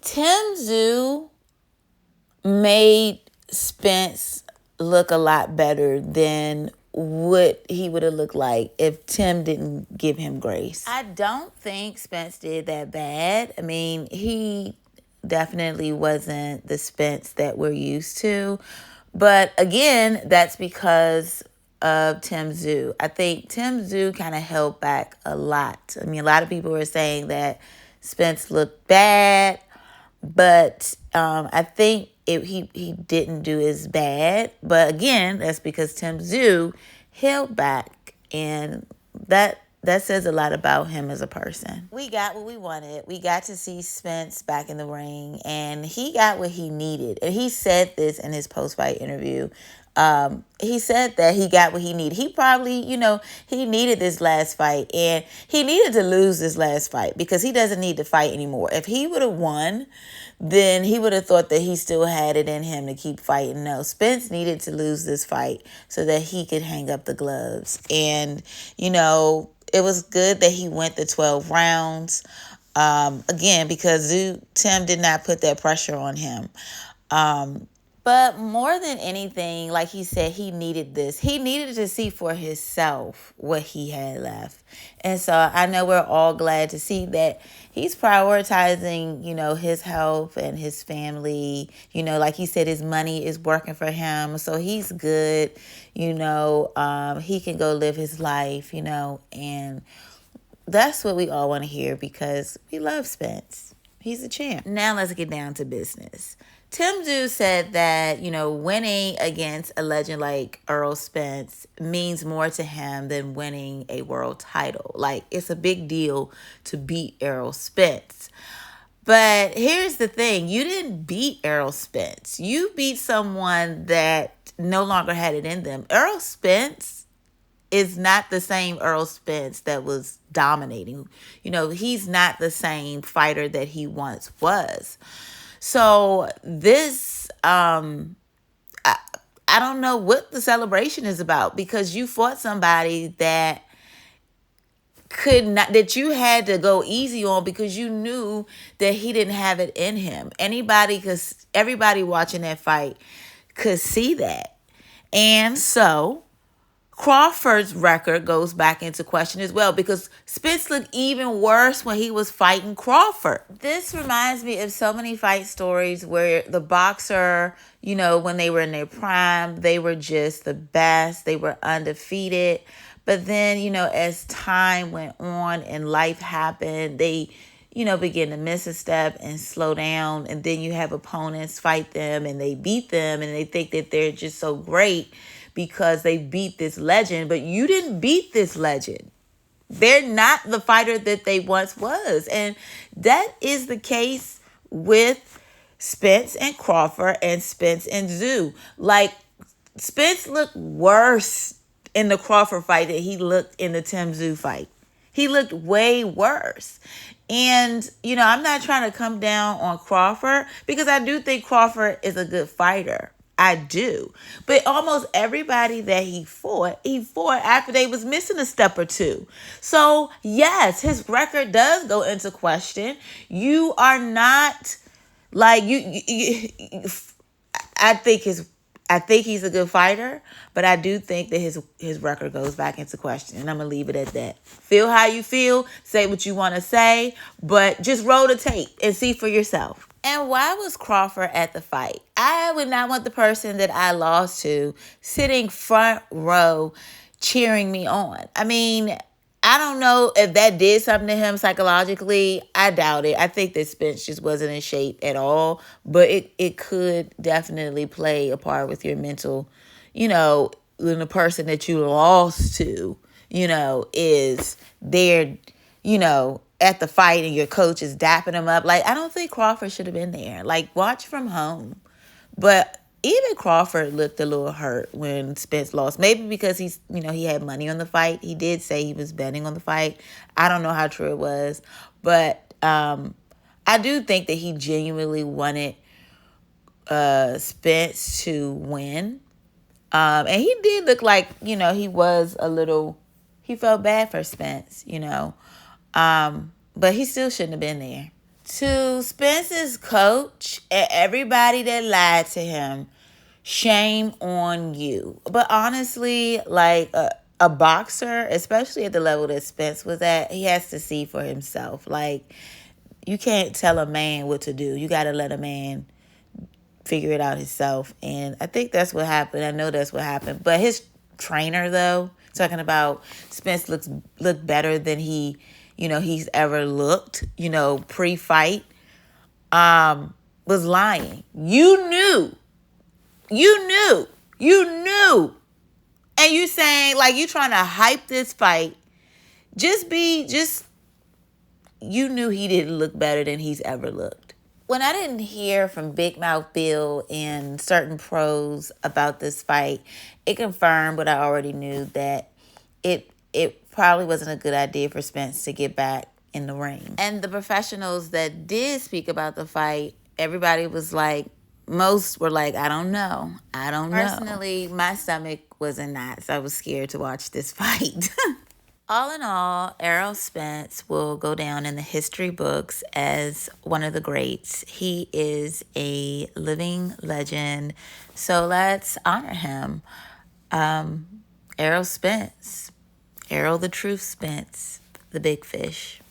Tszyu made Spence look a lot better than what he would have looked like if Tim didn't give him grace. I don't think Spence did that bad. I mean, he definitely wasn't the Spence that we're used to. But again, that's because of Tszyu. I think Tszyu kind of held back a lot. I mean, a lot of people were saying that Spence looked bad, but I think he didn't do as bad. But again, that's because Tszyu held back, and that says a lot about him as a person. We got what we wanted. We got to see Spence back in the ring, and he got what he needed. And he said this in his post-fight interview. He said that he got what he needed. He probably, he needed this last fight, and he needed to lose this last fight because he doesn't need to fight anymore. If he would have won, then he would have thought that he still had it in him to keep fighting. No, Spence needed to lose this fight so that he could hang up the gloves. And, it was good that he went the 12 rounds. Again, because Tim did not put that pressure on him. But more than anything, like he said, he needed this. He needed to see for himself what he had left. And so I know we're all glad to see that he's prioritizing, his health and his family. Like he said, his money is working for him. So he's good. He can go live his life, and that's what we all want to hear because we love Spence. He's a champ. Now let's get down to business. Tszyu said that, winning against a legend like Errol Spence means more to him than winning a world title. Like, it's a big deal to beat Errol Spence. But here's the thing. You didn't beat Errol Spence. You beat someone that no longer had it in them. Errol Spence is not the same Errol Spence that was dominating. He's not the same fighter that he once was. So this, I don't know what the celebration is about because you fought somebody that that you had to go easy on because you knew that he didn't have it in him. Everybody watching that fight could see that. And so Crawford's record goes back into question as well because Spence looked even worse when he was fighting Crawford. This reminds me of so many fight stories where the boxer, when they were in their prime, they were just the best. They were undefeated. But then, as time went on and life happened, they, begin to miss a step and slow down. And then you have opponents fight them and they beat them and they think that they're just so great because they beat this legend, but you didn't beat this legend. They're not the fighter that they once was. And that is the case with Spence and Crawford and Spence and Tszyu. Like, Spence looked worse in the Crawford fight than he looked in the Tszyu fight. He looked way worse. And, I'm not trying to come down on Crawford because I do think Crawford is a good fighter. I do. But almost everybody that he fought after they was missing a step or two. So, yes, his record does go into question. You are not like I think he's a good fighter, but I do think that his record goes back into question, and I'm going to leave it at that. Feel how you feel, say what you want to say, but just roll the tape and see for yourself. And why was Crawford at the fight? I would not want the person that I lost to sitting front row cheering me on. I mean, I don't know if that did something to him psychologically. I doubt it. I think that Spence just wasn't in shape at all. But it could definitely play a part with your mental, when the person that you lost to, is there, at the fight and your coach is dapping him up. Like, I don't think Crawford should have been there. Like, watch from home. But even Crawford looked a little hurt when Spence lost. Maybe because he had money on the fight. He did say he was betting on the fight. I don't know how true it was. But I do think that he genuinely wanted Spence to win. And he did look like, he was he felt bad for Spence, but he still shouldn't have been there. To Spence's coach and everybody that lied to him, shame on you. But honestly, like a boxer, especially at the level that Spence was at, he has to see for himself. Like, you can't tell a man what to do. You got to let a man figure it out himself. And I think that's what happened. I know that's what happened. But his trainer, though, talking about Spence looked better than he's ever looked, pre-fight, was lying. You knew. And you saying, like, you trying to hype this fight. You knew he didn't look better than he's ever looked. When I didn't hear from Big Mouth Bill and certain pros about this fight, it confirmed what I already knew, that it probably wasn't a good idea for Spence to get back in the ring. And the professionals that did speak about the fight, everybody was like, most were like, I don't know. Personally, my stomach was in knots. I was scared to watch this fight. All in all, Errol Spence will go down in the history books as one of the greats. He is a living legend, so let's honor him. Errol Spence, Errol the Truth Spence, the big fish.